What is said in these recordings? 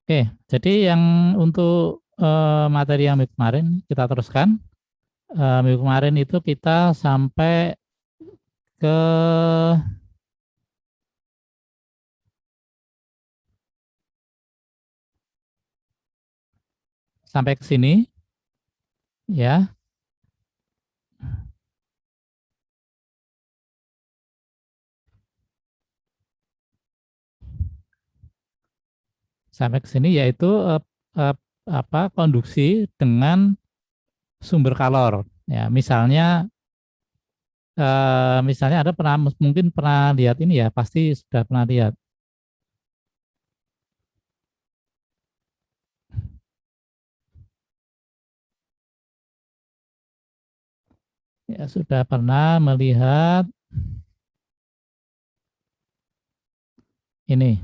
Oke, jadi yang untuk materi yang minggu kemarin kita teruskan. Minggu kemarin itu kita ke sampai ke sini ya, sampai ke sini yaitu eh, konduksi dengan sumber kalor. Ya, misalnya ada pernah mungkin pernah lihat ini ya, pasti sudah pernah lihat. Ya, sudah pernah melihat ini.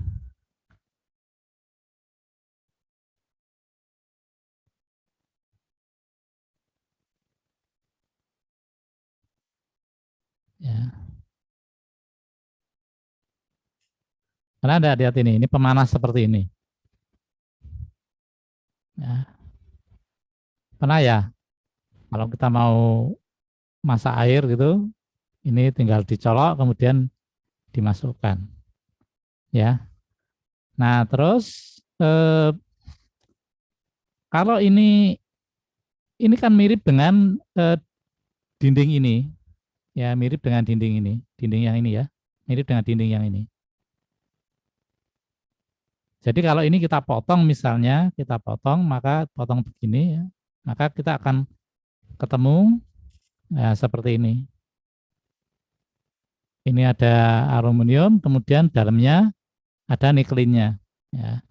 Ya. Karena ada lihat ini pemanas seperti ini. Ya. Pernah ya, kalau kita mau masak air gitu, ini tinggal dicolok kemudian dimasukkan. Ya. Nah, terus kalau ini kan mirip dengan dinding ini, ya mirip dengan dinding yang ini ya, mirip dengan dinding yang ini. Jadi kalau ini kita potong misalnya, kita potong, maka potong begini, ya, maka kita akan ketemu ya, seperti ini. Ini ada aluminium, kemudian dalamnya ada nikelinnya. Ya.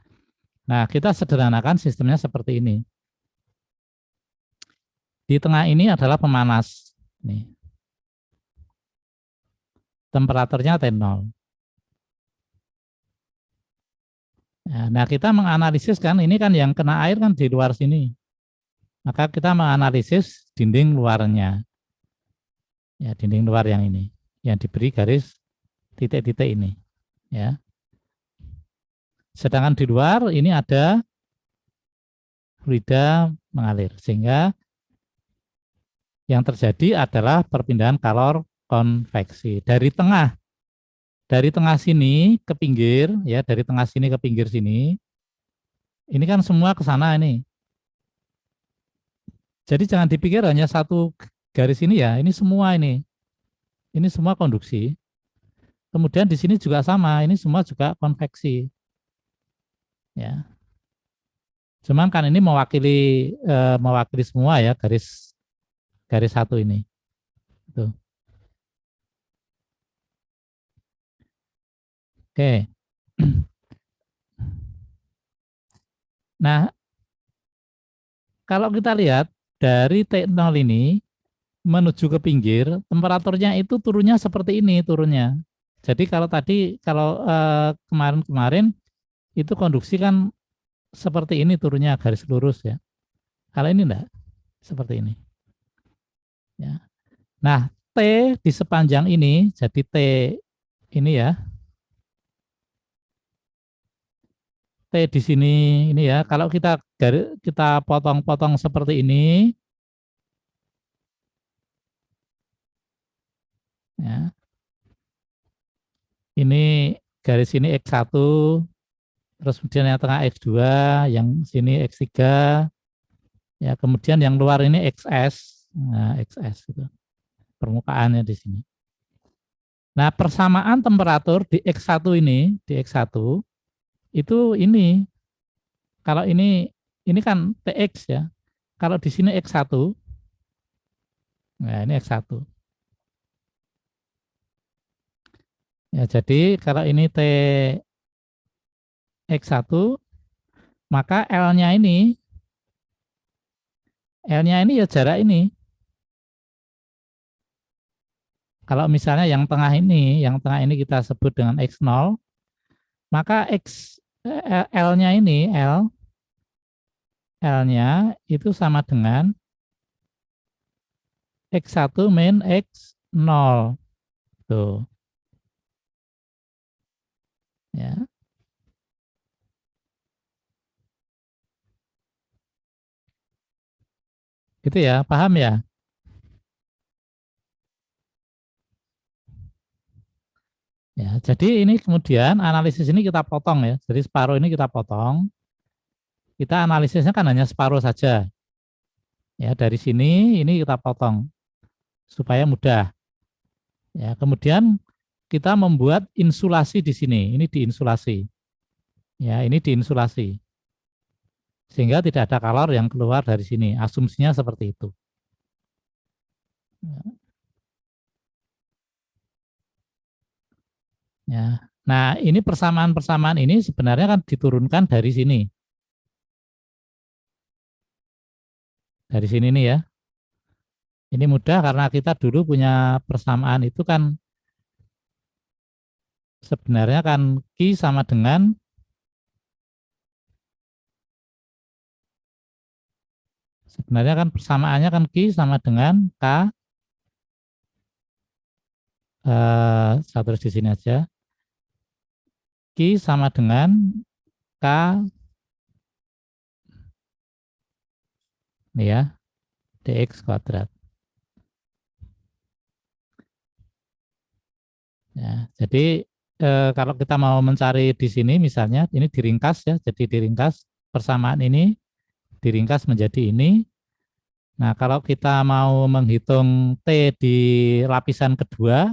Nah, kita sederhanakan sistemnya seperti ini. Di tengah ini adalah pemanas. Nih, temperaturnya T0. Nah, kita menganalisis kan, ini kan yang kena air kan di luar sini. Maka kita menganalisis dinding luarnya. Ya, dinding luar yang ini. Yang diberi garis titik-titik ini. Ya. Sedangkan di luar ini ada fluida mengalir. Sehingga yang terjadi adalah perpindahan kalor konveksi. Dari tengah sini ke pinggir, ya dari tengah sini ke pinggir sini, ini kan semua ke sana ini. Jadi jangan dipikir hanya satu garis ini ya, ini semua ini semua konduksi. Kemudian di sini juga sama, ini semua juga konveksi. Ya, cuman kan ini mewakili semua ya garis garis satu ini. Tuh. Oke. Nah, kalau kita lihat dari T0 ini menuju ke pinggir, temperaturnya itu turunnya seperti ini turunnya. Jadi kalau kemarin-kemarin itu konduksi kan seperti ini turunnya garis lurus ya. Kalau ini enggak seperti ini. Ya. Nah, T di sepanjang ini jadi T ini ya. T di sini ini ya. Kalau kita potong-potong seperti ini ya. Ini garis ini X1, terus kemudian yang tengah X2, yang sini X3, ya kemudian yang luar ini XS. Nah, XS itu permukaannya di sini. Nah, persamaan temperatur di X1 di X1 itu ini kalau ini kan TX ya. Kalau di sini X1, nah ini X1. Ya, jadi kalau ini TX1, maka L-nya ini ya jarak ini. Kalau misalnya yang tengah ini kita sebut dengan X0, maka L-nya ini L-nya itu sama dengan X1 min X0. Tuh, ya. Gitu ya, paham ya? Ya, jadi ini kemudian analisis ini kita potong ya. Jadi separuh ini kita potong. Kita analisisnya kan hanya separuh saja. Ya, dari sini ini kita potong supaya mudah. Ya, kemudian kita membuat insulasi di sini. Ini diinsulasi. Ya, ini diinsulasi. Sehingga tidak ada kalor yang keluar dari sini. Asumsinya seperti itu. Ya. Nah, ini persamaan-persamaan ini sebenarnya kan diturunkan dari sini. Dari sini nih ya. Ini mudah karena kita dulu punya persamaan itu kan sebenarnya kan Q sama dengan sebenarnya kan persamaannya kan Q sama dengan K saya tulis di sini aja. Q sama dengan K nih ya, dx kuadrat. Ya, jadi kalau kita mau mencari di sini misalnya ini diringkas ya, jadi diringkas persamaan ini diringkas menjadi ini. Nah, kalau kita mau menghitung T di lapisan kedua,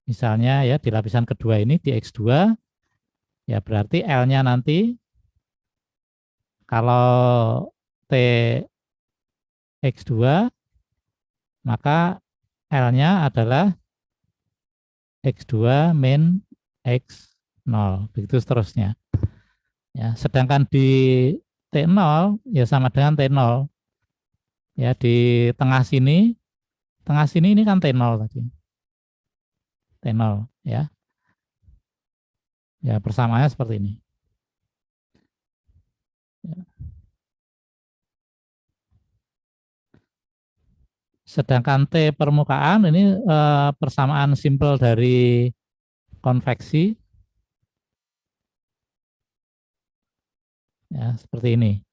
misalnya ya di lapisan kedua ini di X2, ya berarti L-nya nanti kalau T X2, maka L-nya adalah X2 min X0, begitu seterusnya. Ya, sedangkan di T0 ya sama dengan T0. Ya, di tengah sini ini kan T0 tadi. T0 ya. Ya, persamaannya seperti ini. Ya. Sedangkan T permukaan ini persamaan simpel dari konveksi ya seperti ini.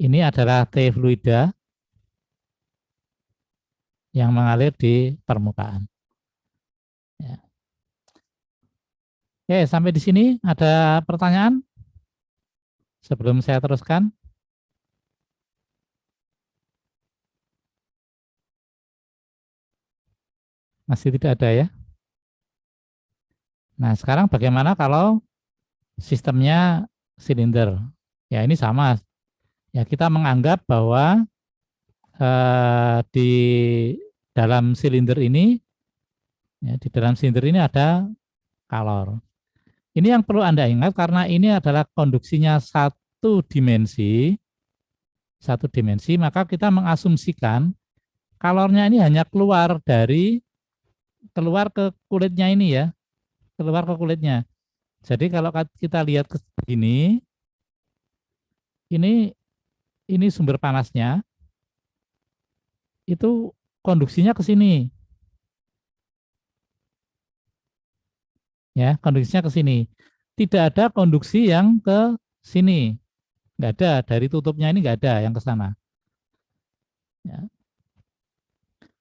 Ini adalah T fluida yang mengalir di permukaan. Ya. Oke, sampai di sini ada pertanyaan sebelum saya teruskan? Masih tidak ada ya? Nah, sekarang bagaimana kalau sistemnya silinder? Ya, ini sama. Ya, kita menganggap bahwa di dalam silinder ini, ya, di dalam silinder ini ada kalor. Ini yang perlu Anda ingat karena ini adalah konduksinya satu dimensi, maka kita mengasumsikan kalornya ini hanya keluar ke kulitnya ini ya, keluar ke kulitnya. Jadi kalau kita lihat ke sini, ini sumber panasnya itu konduksinya ke sini, ya, konduksinya ke sini. Tidak ada konduksi yang ke sini, nggak ada dari tutupnya ini nggak ada yang ke sana. Ya.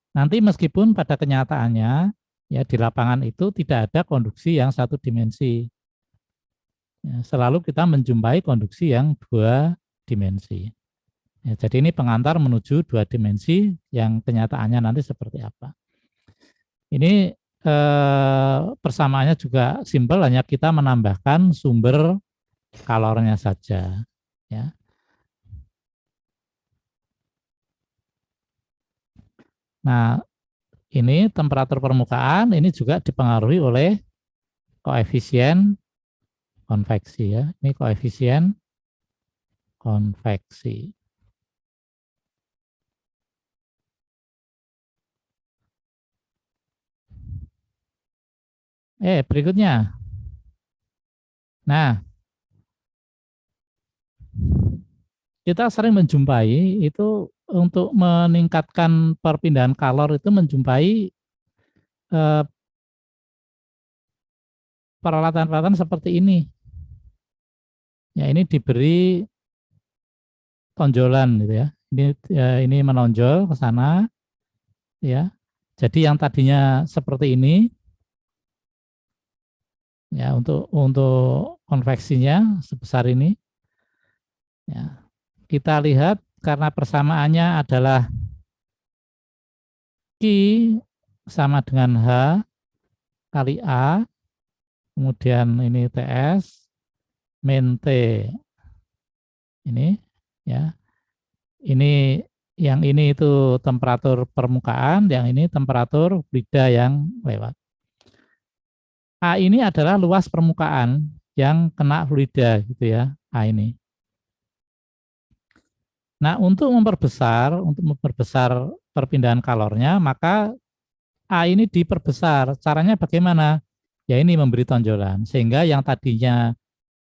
Nanti meskipun pada kenyataannya ya di lapangan itu tidak ada konduksi yang satu dimensi. Ya, selalu kita menjumpai konduksi yang dua dimensi. Ya, jadi ini pengantar menuju dua dimensi yang kenyataannya nanti seperti apa. Ini persamaannya juga simpel, hanya kita menambahkan sumber kalornya saja. Ya. Nah, ini temperatur permukaan ini juga dipengaruhi oleh koefisien konveksi ya. Ini koefisien konveksi. Berikutnya. Nah, kita sering menjumpai itu untuk meningkatkan perpindahan kalor itu menjumpai eh, peralatan-peralatan seperti ini. Ya, ini diberi tonjolan gitu ya. Ini menonjol ke sana ya. Jadi yang tadinya seperti ini ya untuk konveksinya sebesar ini ya. Kita lihat karena persamaannya adalah Q sama dengan H kali A, kemudian ini TS min T ini ya. Ini yang ini itu temperatur permukaan, yang ini temperatur fluida yang lewat. A ini adalah luas permukaan yang kena fluida gitu ya, A ini. Nah, untuk memperbesar perpindahan kalornya, maka A ini diperbesar. Caranya bagaimana? Ya ini memberi tonjolan sehingga yang tadinya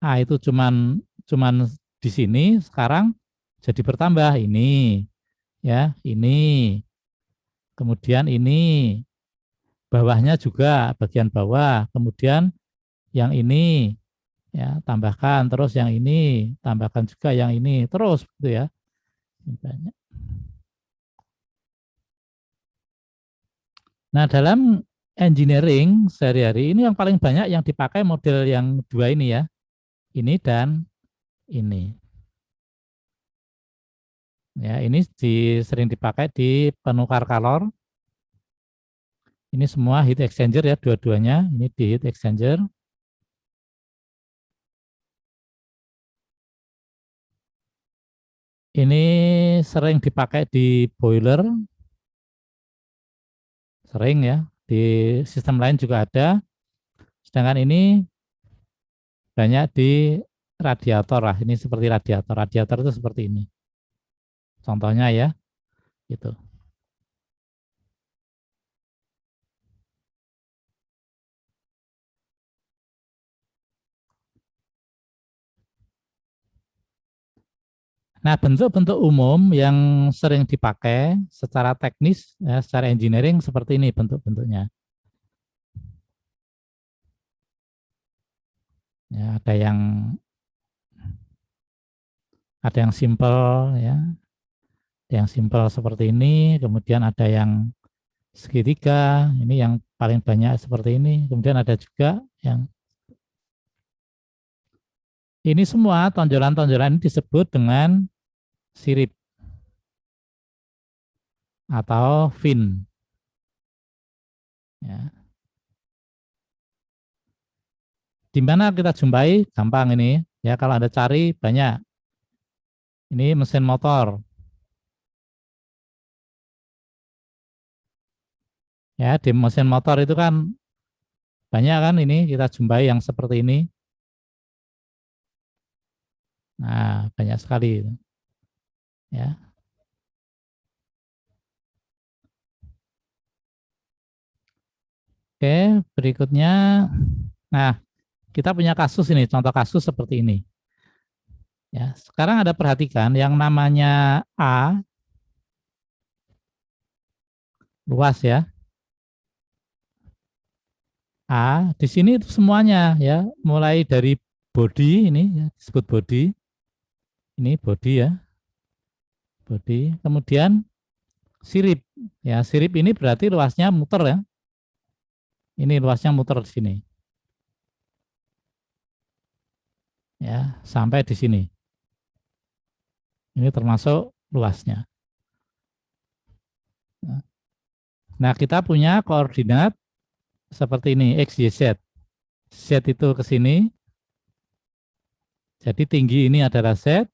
A itu cuman di sini sekarang jadi bertambah ini ya, ini. Kemudian ini bawahnya juga bagian bawah. Kemudian yang ini ya tambahkan terus yang ini, tambahkan juga yang ini terus gitu ya. Nah, dalam engineering sehari-hari ini yang paling banyak yang dipakai model yang dua ini ya. Ini dan ini. Ya, ini sering dipakai di penukar kalor. Ini semua heat exchanger ya, dua-duanya. Ini di heat exchanger. Ini sering dipakai di boiler, sering ya. Di sistem lain juga ada. Sedangkan ini banyak di radiator lah. Ini seperti radiator. Radiator itu seperti ini. Contohnya ya, gitu. Nah, bentuk-bentuk umum yang sering dipakai secara teknis, ya, secara engineering seperti ini bentuk-bentuknya. Ya, ada yang simple, ya, ada yang simple seperti ini. Kemudian ada yang segitiga, ini yang paling banyak seperti ini. Kemudian ada juga yang ini semua tonjolan-tonjolan ini disebut dengan sirip atau fin. Ya. Di mana kita jumpai? Gampang ini. Ya, kalau Anda cari banyak. Ini mesin motor. Ya, di mesin motor itu kan banyak kan ini kita jumpai yang seperti ini. Nah, banyak sekali. Ya. Oke, berikutnya. Nah, kita punya kasus ini, contoh kasus seperti ini. Ya, sekarang ada perhatikan yang namanya A, luas ya. A, di sini itu semuanya ya, mulai dari body ini ya, disebut body. Ini body ya, body. Kemudian sirip. Ya, sirip ini berarti luasnya muter ya. Ini luasnya muter di sini. Ya, sampai di sini. Ini termasuk luasnya. Nah, kita punya koordinat seperti ini, X, Y, Z. Z itu ke sini, jadi tinggi ini adalah Z,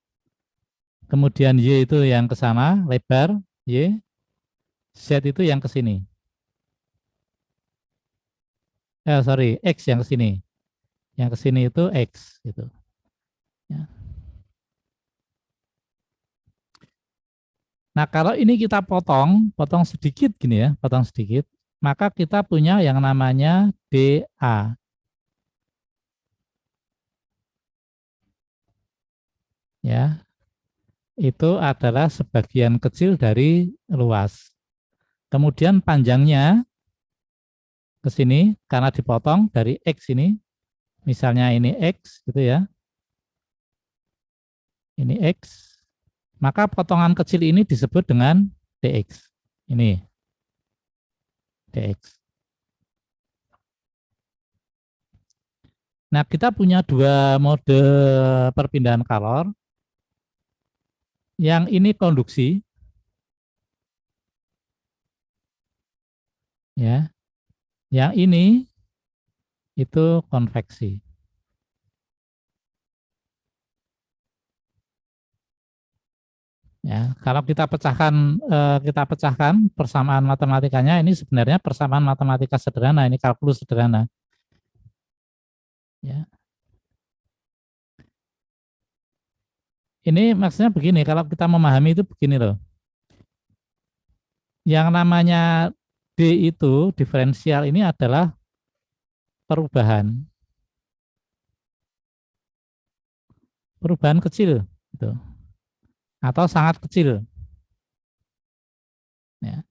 kemudian Y itu yang ke sana, lebar, Y, Z itu yang ke sini. Sorry, X yang ke sini. Yang ke sini itu X gitu. Ya. Nah, kalau ini kita potong sedikit gini ya, potong sedikit, maka kita punya yang namanya DA. Ya, itu adalah sebagian kecil dari luas. Kemudian panjangnya ke sini karena dipotong dari X ini, misalnya ini X gitu ya. Ini X. Maka potongan kecil ini disebut dengan dx. Ini dx. Nah, kita punya dua mode perpindahan kalor. Yang ini konduksi, ya. Yang ini itu konveksi. Ya, kalau kita pecahkan persamaan matematikanya, ini sebenarnya persamaan matematika sederhana, ini kalkulus sederhana. Ya. Ini maksudnya begini, kalau kita memahami itu begini loh. Yang namanya D itu diferensial ini adalah perubahan, perubahan kecil, gitu, atau sangat kecil. Ya.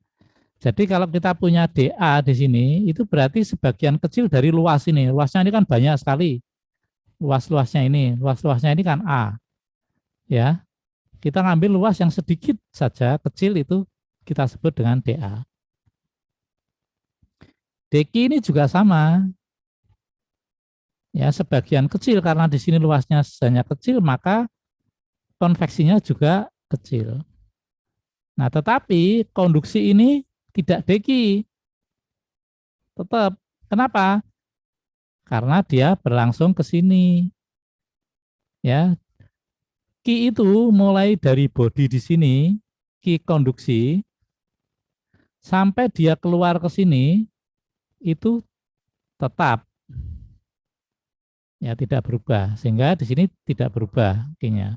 Jadi kalau kita punya DA di sini, itu berarti sebagian kecil dari luas ini. Luasnya ini kan banyak sekali. Luas-luasnya ini kan A. Ya, kita ngambil luas yang sedikit saja, kecil itu kita sebut dengan DA. DQ ini juga sama. Ya, sebagian kecil karena di sini luasnya hanya kecil, maka konveksinya juga kecil. Nah, tetapi konduksi ini tidak DQ. Tetap. Kenapa? Karena dia berlangsung ke sini. Ya, Q itu mulai dari bodi di sini, Q konduksi, sampai dia keluar ke sini, itu tetap. Ya, tidak berubah. Sehingga di sini tidak berubah Q-nya.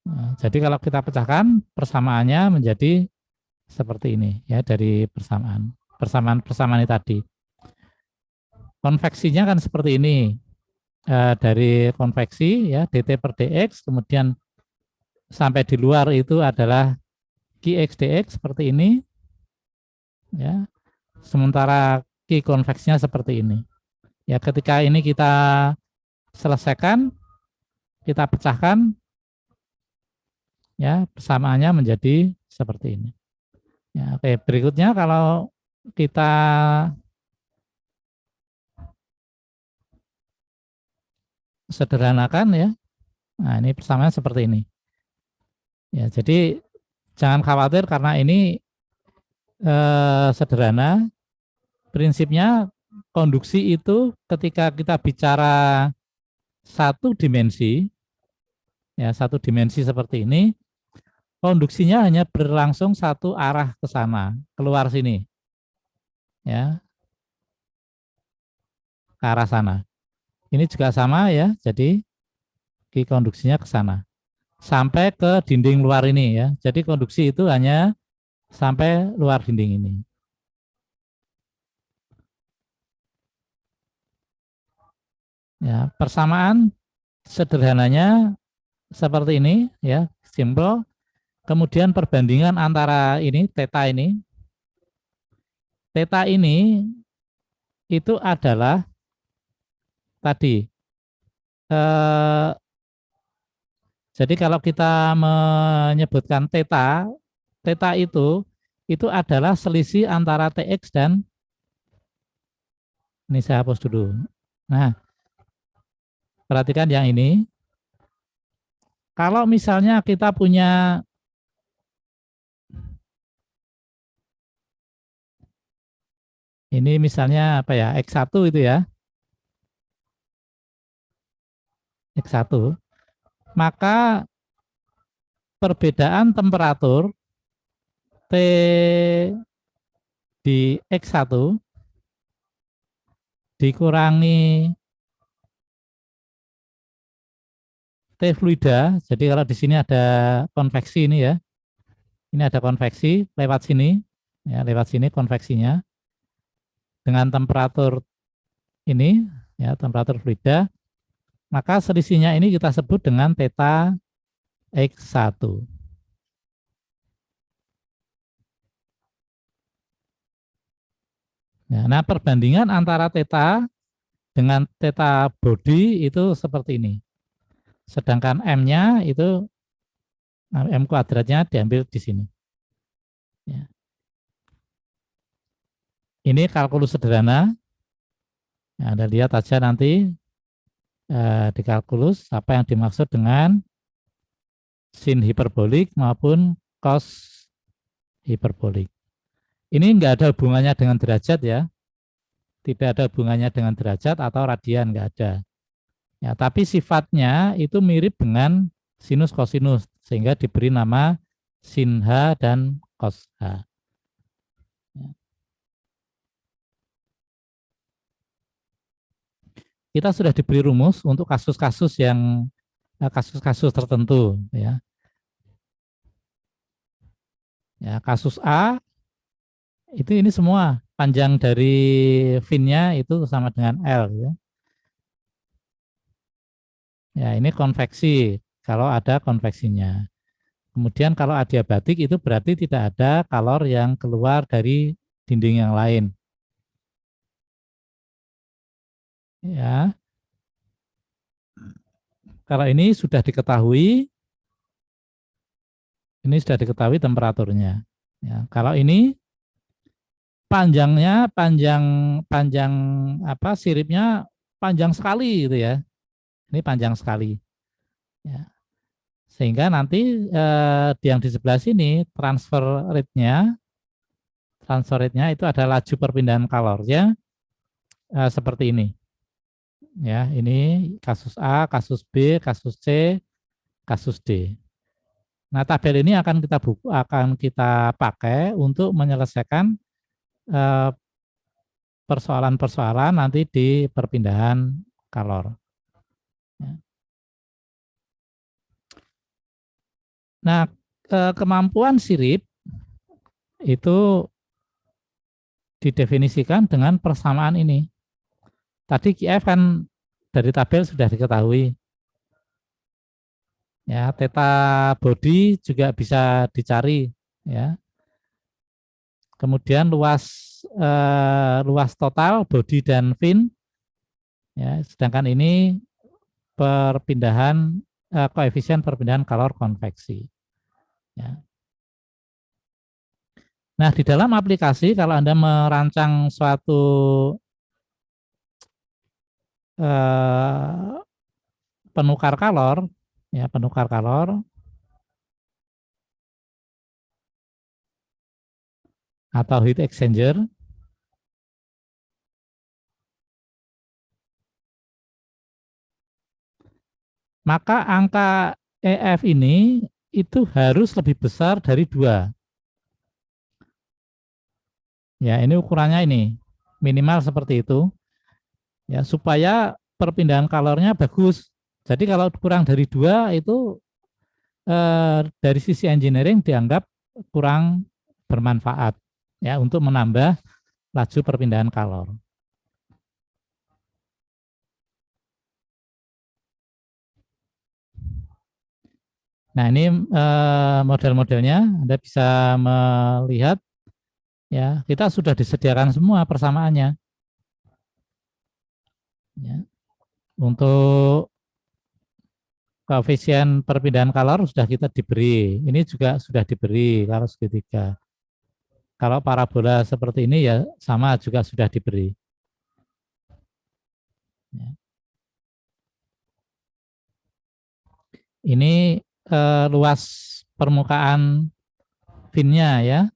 Nah, jadi kalau kita pecahkan, persamaannya menjadi seperti ini, ya, dari persamaan ini tadi. Konveksinya kan seperti ini. Dari konveksi, ya, dt per dx, kemudian sampai di luar itu adalah qx dx seperti ini, ya. Sementara q konveksinya seperti ini. Ya, ketika ini kita selesaikan, kita pecahkan, ya, persamaannya menjadi seperti ini. Ya, oke, berikutnya kalau kita sederhanakan, ya, nah ini persamaannya seperti ini. Ya, jadi jangan khawatir karena ini sederhana. Prinsipnya konduksi itu ketika kita bicara satu dimensi, ya, satu dimensi seperti ini, konduksinya hanya berlangsung satu arah ke sana, keluar sini, ya, ke arah sana. Ini juga sama, ya, jadi konduksinya ke sana sampai ke dinding luar ini, ya. Jadi konduksi itu hanya sampai luar dinding ini. Ya, persamaan sederhananya seperti ini, ya, simple. Kemudian perbandingan antara ini theta ini itu adalah tadi. Eh, jadi kalau kita menyebutkan theta, theta itu adalah selisih antara tx dan ini saya hapus dulu. Nah, perhatikan yang ini. Kalau misalnya kita punya ini misalnya apa ya, X1 itu ya, X1, maka perbedaan temperatur T di X1 dikurangi T fluida. Jadi kalau di sini ada konveksi ini, ya, ini ada konveksi lewat sini, ya, lewat sini konveksinya dengan temperatur ini, ya, temperatur fluida, maka selisihnya ini kita sebut dengan theta X1. Ya, nah, perbandingan antara theta dengan theta body itu seperti ini. Sedangkan M-nya itu M kuadratnya diambil di sini. Ya. Ini kalkulus sederhana. Ya, Anda lihat aja nanti di kalkulus apa yang dimaksud dengan sin hiperbolik maupun cos hiperbolik. Ini enggak ada hubungannya dengan derajat ya, tidak ada hubungannya dengan derajat atau radian, enggak ada. Ya, tapi sifatnya itu mirip dengan sinus kosinus sehingga diberi nama sin H dan cos H. Kita sudah diberi rumus untuk kasus-kasus yang kasus-kasus tertentu ya. Ya, kasus A itu ini semua panjang dari fin-nya itu sama dengan L ya. Ya, ini konveksi kalau ada konveksinya. Kemudian kalau adiabatik itu berarti tidak ada kalor yang keluar dari dinding yang lain. Ya, kalau ini sudah diketahui temperaturnya. Ya, kalau ini panjangnya panjang panjang apa siripnya panjang sekali gitu ya. Ini panjang sekali. Ya. Sehingga nanti yang di sebelah sini transfer rate-nya itu ada laju perpindahan kalornya seperti ini. Ya, ini kasus A, kasus B, kasus C, kasus D. Nah, tabel ini akan kita pakai untuk menyelesaikan eh, persoalan-persoalan nanti di perpindahan kalor. Ya. Nah, kemampuan sirip itu didefinisikan dengan persamaan ini. Tadi QF kan dari tabel sudah diketahui. Ya, theta body juga bisa dicari ya. Kemudian luas total body dan fin ya, sedangkan ini koefisien perpindahan kalor konveksi ya. Nah, di dalam aplikasi kalau Anda merancang suatu eh, penukar kalor ya, penukar kalor atau heat exchanger, maka angka EF ini itu harus lebih besar dari 2. Ya, ini ukurannya ini. Minimal seperti itu. Ya, supaya perpindahan kalornya bagus. Jadi kalau kurang dari 2 itu dari sisi engineering dianggap kurang bermanfaat ya untuk menambah laju perpindahan kalor. Nah, ini model-modelnya Anda bisa melihat ya, kita sudah disediakan semua persamaannya. Ya. Untuk koefisien perpindahan kalor sudah kita diberi. Ini juga sudah diberi kalau segitiga. Kalau parabola seperti ini ya sama juga sudah diberi. Ya. Ini luas permukaan finnya ya.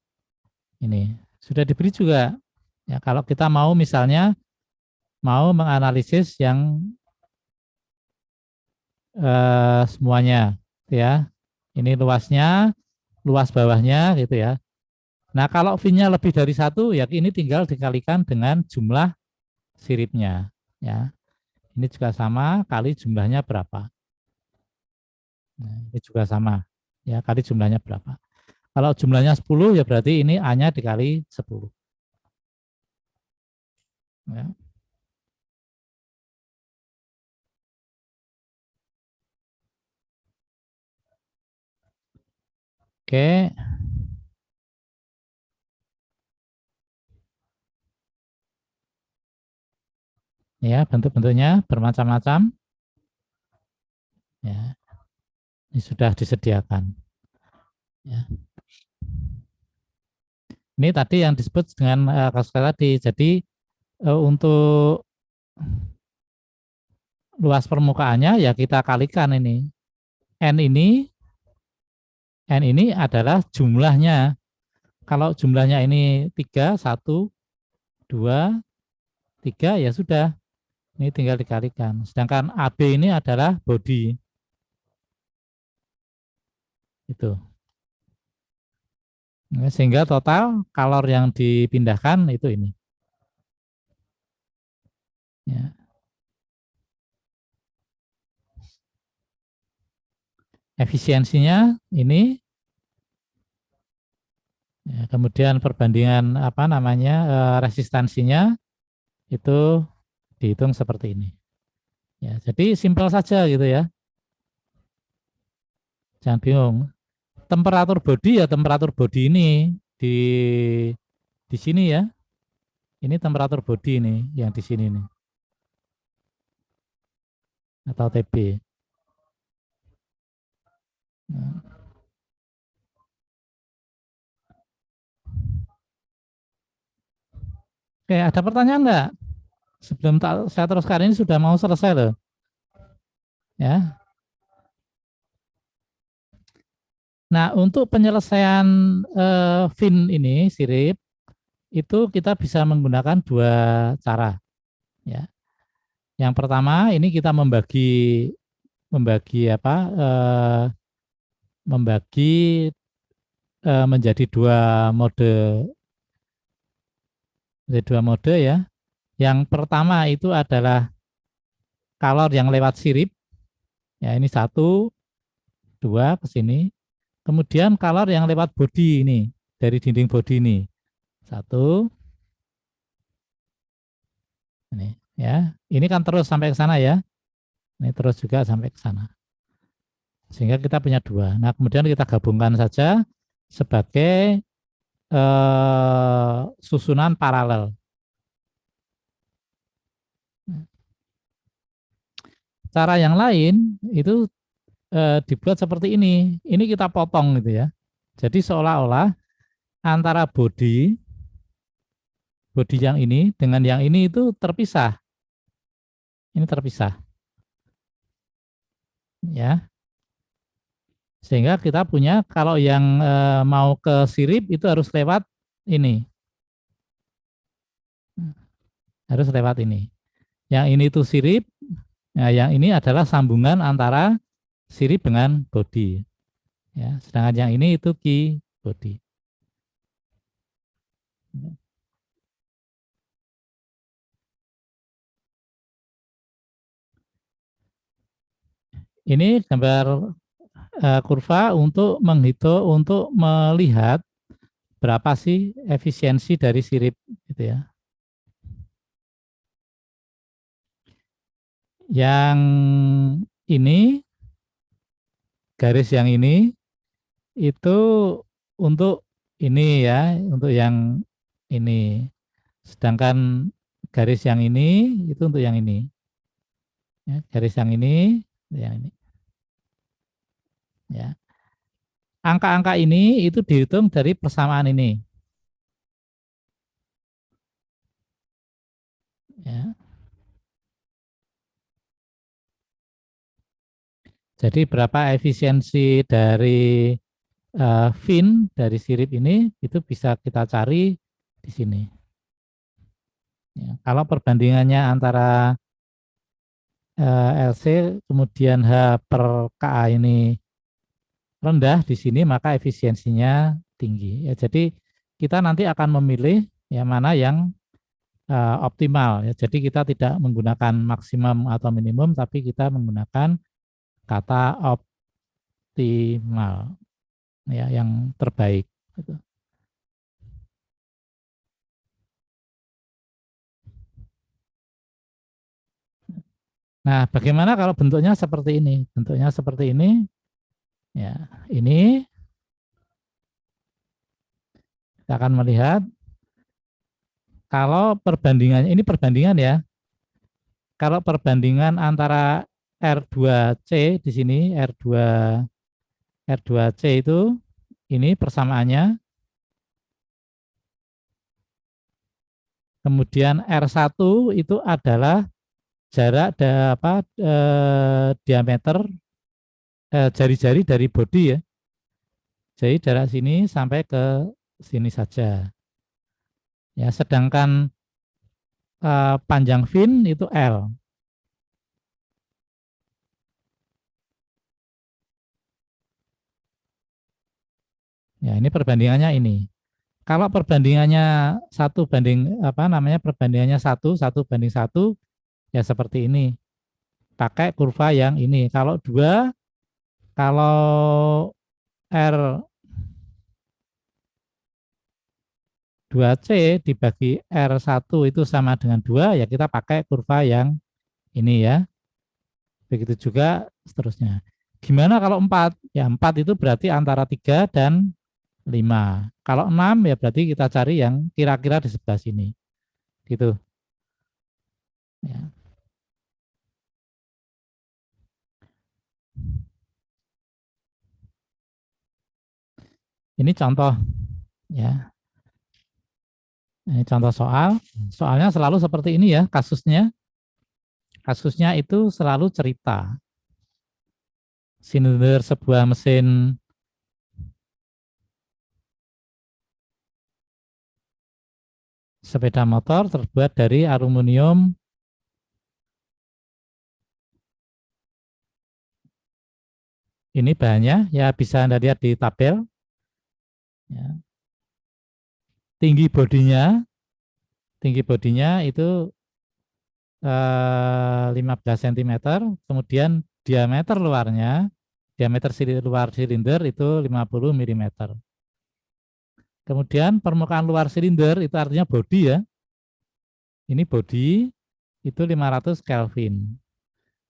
Ini sudah diberi juga. Ya, kalau kita mau misalnya mau menganalisis yang semuanya ya. Ini luasnya, luas bawahnya gitu ya. Nah, kalau V-nya lebih dari 1 ya ini tinggal dikalikan dengan jumlah siripnya ya. Ini juga sama kali jumlahnya berapa. Nah, ini juga sama ya, kali jumlahnya berapa. Kalau jumlahnya 10 ya berarti ini A-nya dikali 10. Ya. Oke, ya bentuk-bentuknya bermacam-macam Ya, ini sudah disediakan. Ya. Ini tadi yang disebut dengan kasus tadi. Jadi untuk luas permukaannya ya kita kalikan ini. N ini N ini adalah jumlahnya. Kalau jumlahnya ini 3, 1, 2, 3 ya sudah. Ini tinggal dikalikan. Sedangkan AB ini adalah body. Itu. Sehingga total kalor yang dipindahkan itu ini. Ya. Efisiensinya ini, ya, kemudian perbandingan apa namanya resistansinya itu dihitung seperti ini. Ya, jadi simpel saja gitu ya. Jangan bingung. Temperatur body ya temperatur body ini di sini ya. Ini temperatur body ini yang di sini nih atau TB. Nah. Oke, ada pertanyaan enggak? Sebelum saya teruskan ini sudah mau selesai loh. Ya. Nah, untuk penyelesaian fin ini sirip itu kita bisa menggunakan dua cara. Ya. Yang pertama ini kita membagi membagi apa? Membagi menjadi dua mode ya. Yang pertama itu adalah kalor yang lewat sirip. Ya, ini 1, 2 ke sini. Kemudian kalor yang lewat body ini dari dinding body ini. 1 ini ya. Ini kan terus sampai ke sana ya. Ini terus juga sampai ke sana. Sehingga kita punya dua. Nah, kemudian kita gabungkan saja sebagai susunan paralel. Cara yang lain itu dibuat seperti ini. Ini kita potong gitu ya. Jadi seolah-olah antara body yang ini dengan yang ini itu terpisah. Ini terpisah. Ya. Sehingga kita punya kalau yang mau ke sirip itu harus lewat ini. Harus lewat ini. Yang ini tuh sirip, nah yang ini adalah sambungan antara sirip dengan body. Ya, sedangkan yang ini itu key body. Ini gambar kurva untuk menghitung, untuk melihat berapa sih efisiensi dari sirip gitu ya. Yang ini garis yang ini itu untuk ini ya, untuk yang ini. Sedangkan garis yang ini itu untuk yang ini. Ya, garis yang ini, yang ini. Ya. Angka-angka ini itu dihitung dari persamaan ini. Ya. Jadi berapa efisiensi dari fin dari sirip ini itu bisa kita cari di sini. Ya. Kalau perbandingannya antara LC kemudian H per KA ini rendah di sini maka efisiensinya tinggi. Ya, jadi kita nanti akan memilih yang mana yang optimal. Ya. Jadi kita tidak menggunakan maksimum atau minimum, tapi kita menggunakan kata optimal, ya, yang terbaik. Gitu. Nah, bagaimana kalau bentuknya seperti ini? Bentuknya seperti ini, ya. Ini kita akan melihat kalau perbandingannya ini perbandingan ya. Kalau perbandingan antara R2C di sini, R2C itu ini persamaannya. Kemudian R1 itu adalah jarak diameter jari-jari dari bodi ya. Jadi jarak sini sampai ke sini saja. Ya, sedangkan panjang fin itu L. Ya, ini perbandingannya ini. Kalau perbandingannya perbandingannya satu banding satu, ya seperti ini. Pakai kurva yang ini. Kalau R 2C dibagi R1 itu sama dengan 2, ya kita pakai kurva yang ini ya. Begitu juga seterusnya. Gimana kalau 4? Ya 4 itu berarti antara 3 dan 5. Kalau 6 ya berarti kita cari yang kira-kira di sebelah sini. Gitu. Ya. Ini contoh ya. Ini contoh soal. Soalnya selalu seperti ini ya kasusnya. Kasusnya itu selalu cerita. Silinder sebuah mesin sepeda motor terbuat dari aluminium ini bahannya ya bisa Anda lihat di tabel ya. Tinggi bodinya itu 15 cm, kemudian diameter luar silinder itu 50 mm. Kemudian permukaan luar silinder itu artinya bodi ya. Ini bodi itu 500 Kelvin.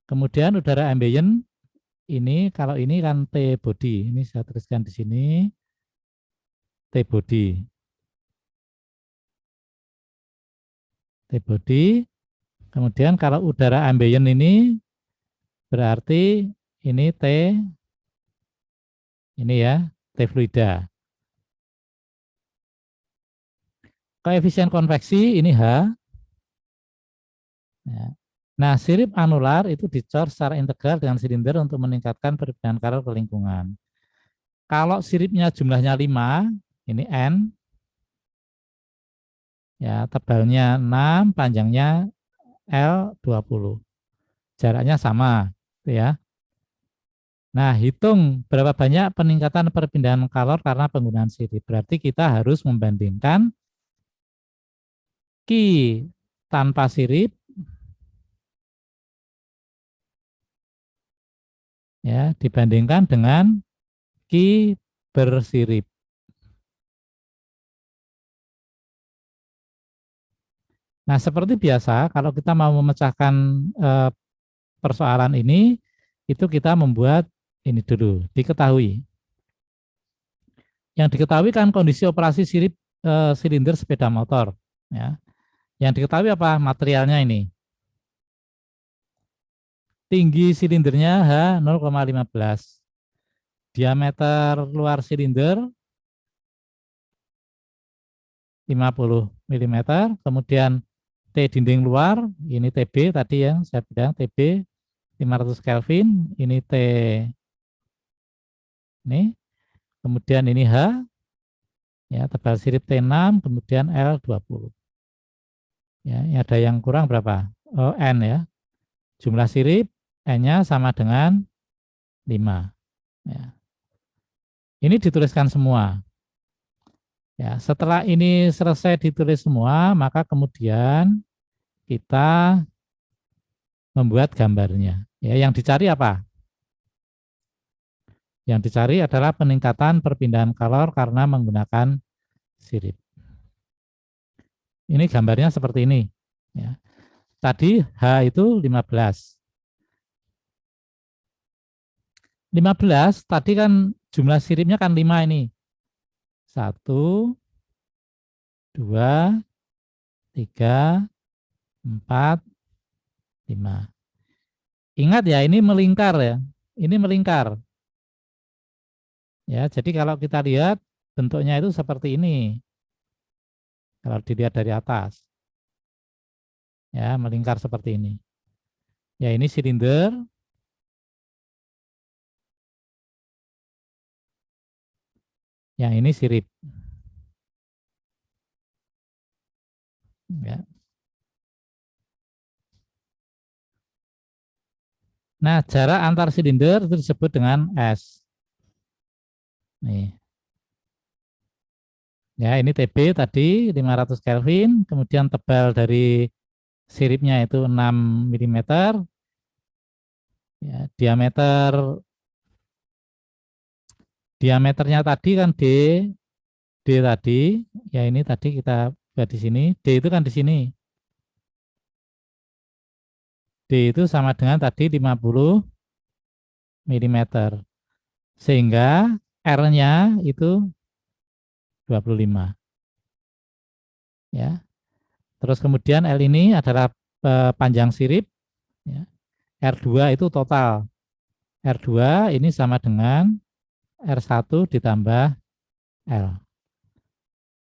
Kemudian udara ambient ini kalau ini kan T body. Ini saya tuliskan di sini T body. T body. Kemudian kalau udara ambient ini berarti ini T ini ya, T fluida. Koefisien konveksi ini H. Ya. Nah, sirip anular itu dicor secara integral dengan silinder untuk meningkatkan perpindahan kalor ke lingkungan. Kalau siripnya jumlahnya 5, ini N, ya tebalnya 6, panjangnya L 20. Jaraknya sama, ya. Nah, hitung berapa banyak peningkatan perpindahan kalor karena penggunaan sirip. Berarti kita harus membandingkan Q tanpa sirip ya dibandingkan dengan Q bersirip. Nah, seperti biasa kalau kita mau memecahkan persoalan ini itu kita membuat ini dulu, diketahui. Yang diketahui kan kondisi operasi sirip silinder sepeda motor ya. Yang diketahui apa? Materialnya ini. Tinggi silindernya H 0,15. Diameter luar silinder 50 mm. Kemudian T dinding luar, ini TB tadi yang saya bilang TB 500 Kelvin, ini T ini. Kemudian ini H ya, tebal sirip T6, kemudian L20. Ya, ini ada yang kurang berapa? Oh, N ya. Jumlah sirip N-nya sama dengan 5. Ya. Ini dituliskan semua. Ya, setelah ini selesai ditulis semua, maka kemudian kita membuat gambarnya. Ya, yang dicari apa? Yang dicari adalah peningkatan perpindahan kalor karena menggunakan sirip. Ini gambarnya seperti ini. Ya. Tadi H itu 15. 15 tadi kan jumlah siripnya kan 5 ini. 1, 2, 3, 4, 5. Ingat ya, ini melingkar ya. Ini melingkar. Ya, jadi kalau kita lihat bentuknya itu seperti ini. Kalau dilihat dari atas, ya melingkar seperti ini. Ya, ini silinder, yang ini sirip. Ya. Nah, jarak antar silinder itu disebut dengan S. Nih. Ya, ini TB tadi 500 Kelvin, kemudian tebal dari siripnya itu 6 mm, ya, diameternya tadi kan D tadi, ya ini tadi kita buat di sini, D itu kan di sini. D itu sama dengan tadi 50 mm. Sehingga R-nya itu 25, ya. Terus kemudian L ini adalah panjang sirip, ya. R2 itu total. R2 ini sama dengan R1 ditambah L.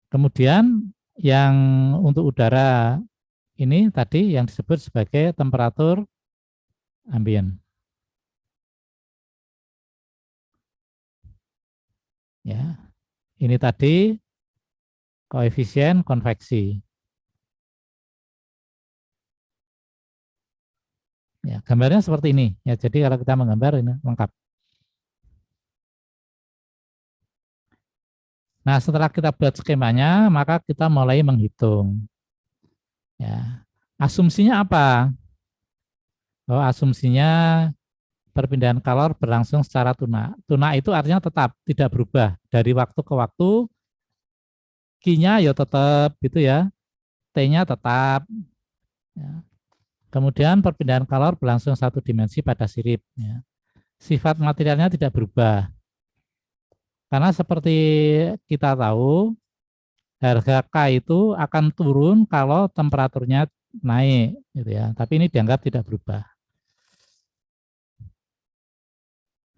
Kemudian yang untuk udara ini tadi yang disebut sebagai temperatur ambien. Ya, ini tadi koefisien konveksi. Ya, gambarnya seperti ini. Ya, jadi kalau kita menggambar ini lengkap. Nah, setelah kita buat skemanya, maka kita mulai menghitung. Ya, asumsinya apa? Oh, asumsinya perpindahan kalor berlangsung secara tuna. Tuna itu artinya tetap, tidak berubah dari waktu ke waktu. Q-nya ya tetap gitu ya, T-nya tetap. Ya. Kemudian perpindahan kalor berlangsung satu dimensi pada sirip. Ya. Sifat materialnya tidak berubah. Karena seperti kita tahu, harga K itu akan turun kalau temperaturnya naik, gitu ya. Tapi ini dianggap tidak berubah.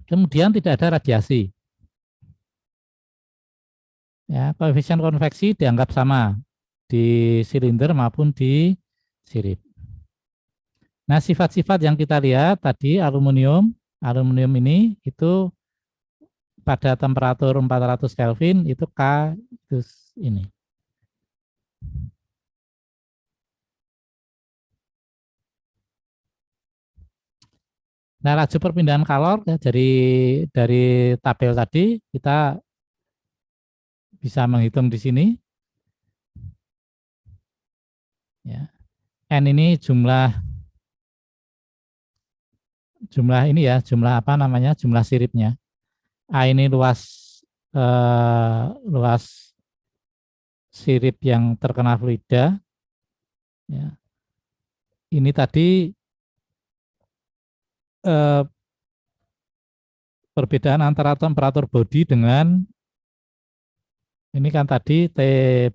Kemudian tidak ada radiasi. Ya, koefisien konveksi dianggap sama di silinder maupun di sirip. Nah, sifat-sifat yang kita lihat tadi aluminium, aluminium ini itu pada temperatur 400 Kelvin itu K itu ini. Nah, laju perpindahan kalor ya, dari tabel tadi kita bisa menghitung di sini. Ya. N ini jumlah ini ya, jumlah apa namanya, jumlah siripnya. A ini luas sirip yang terkena fluida. Ya. Ini tadi eh, perbedaan antara temperatur body dengan ini kan tadi T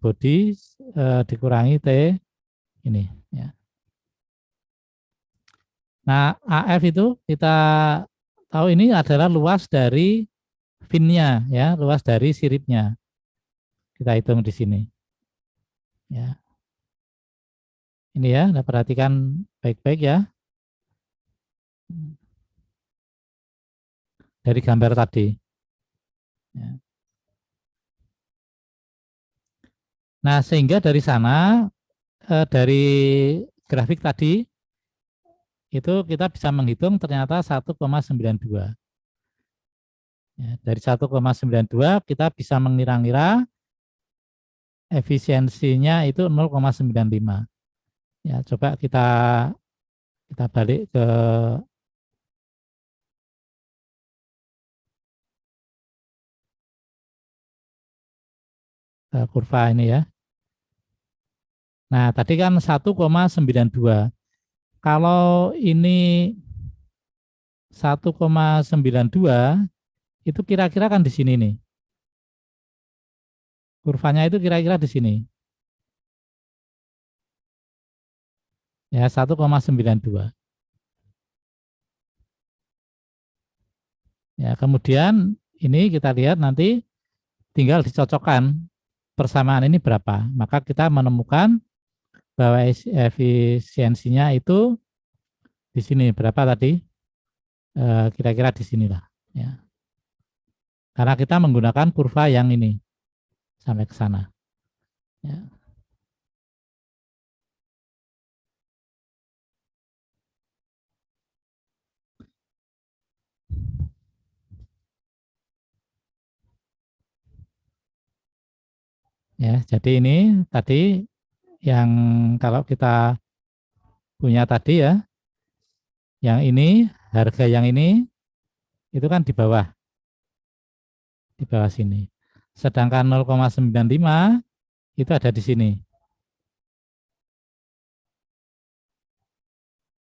body dikurangi T ini. Ya. Nah, AF itu kita tahu ini adalah luas dari finnya, ya, luas dari siripnya. Kita hitung di sini. Ya, ini ya, nah perhatikan baik-baik ya dari gambar tadi. Ya. Nah, sehingga dari sana, dari grafik tadi, itu kita bisa menghitung ternyata 1,92. Ya, dari 1,92 kita bisa mengira-ngira efisiensinya itu 0,95. Ya, coba kita balik ke kurva ini ya. Nah, tadi kan 1,92. Kalau ini 1,92 itu kira-kira kan di sini nih. Kurvanya itu kira-kira di sini. Ya, 1,92. Ya, kemudian ini kita lihat nanti tinggal dicocokkan persamaan ini berapa. Maka kita menemukan bahwa efisiensinya itu di sini berapa tadi? Kira-kira di sinilah. Ya. Karena kita menggunakan kurva yang ini sampai ke sana. Ya. Ya, jadi ini tadi yang kalau kita punya tadi ya, yang ini harga yang ini itu kan di bawah sini. Sedangkan 0,95 itu ada di sini.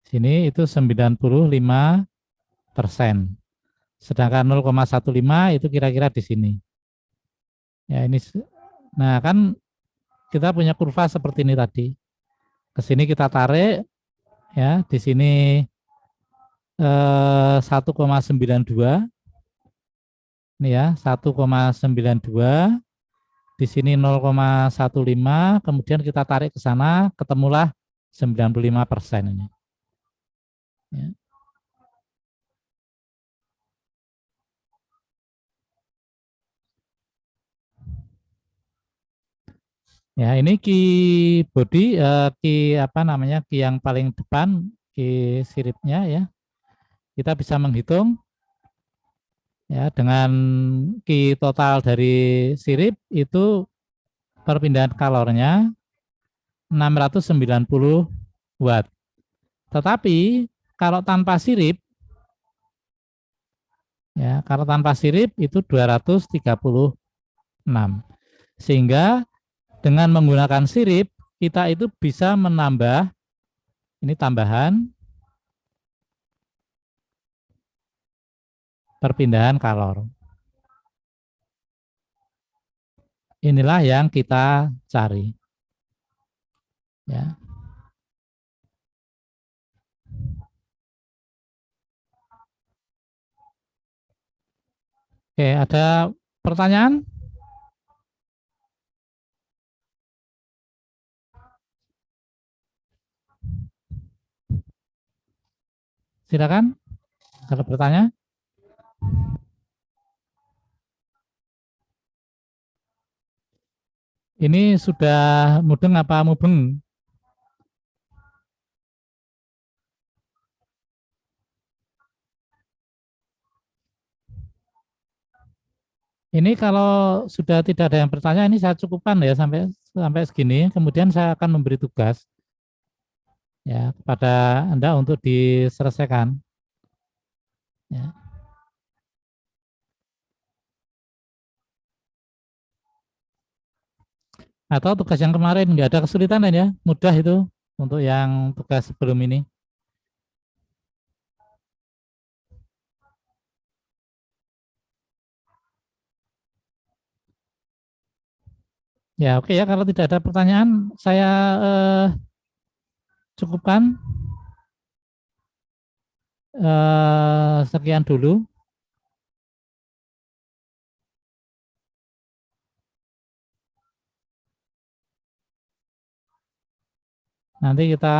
Sini itu 95%. Sedangkan 0,15 itu kira-kira di sini. Ya ini, nah kan kita punya kurva seperti ini tadi. Ke sini kita tarik, ya di sini 1,92, ini ya 1,92, di sini 0,15, kemudian kita tarik ke sana, ketemulah 95% ini. Ya. Ya, ini key body, key apa namanya, key yang paling depan, key siripnya ya. Kita bisa menghitung ya dengan key total dari sirip itu perpindahan kalornya 690 watt. Tetapi kalau tanpa sirip ya, kalau tanpa sirip itu 236. Sehingga dengan menggunakan sirip kita itu bisa menambah ini tambahan perpindahan kalor. Inilah yang kita cari. Ya. Oke, ada pertanyaan? Silakan kalau bertanya. Ini sudah mudeng apa mubeng? Ini kalau sudah tidak ada yang bertanya, ini saya cukupkan ya sampai segini. Kemudian saya akan memberi tugas ya kepada Anda untuk diselesaikan. Ya. Atau tugas yang kemarin nggak ada kesulitan lain ya, mudah itu untuk yang tugas sebelum ini. Ya oke ya, kalau tidak ada pertanyaan, saya cukupkan. Sekian dulu. Nanti kita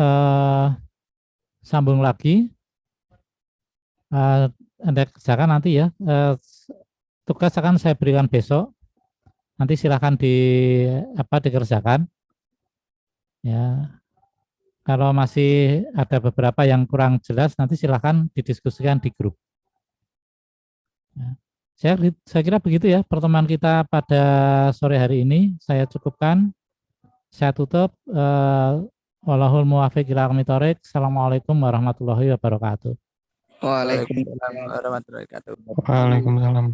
eh, sambung lagi. Anda kerjakan nanti ya. Tugas akan saya berikan besok. Nanti silahkan dikerjakan. Ya, kalau masih ada beberapa yang kurang jelas, nanti silahkan didiskusikan di grup. Ya. Saya kira begitu ya pertemuan kita pada sore hari ini. Saya cukupkan. Saya tutup. Wallahul muwaffiq ila aqwamit thoriq. Assalamualaikum warahmatullahi wabarakatuh. Waalaikumsalam warahmatullahi wabarakatuh. Waalaikumsalam.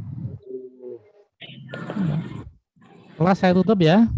Kelas saya tutup ya.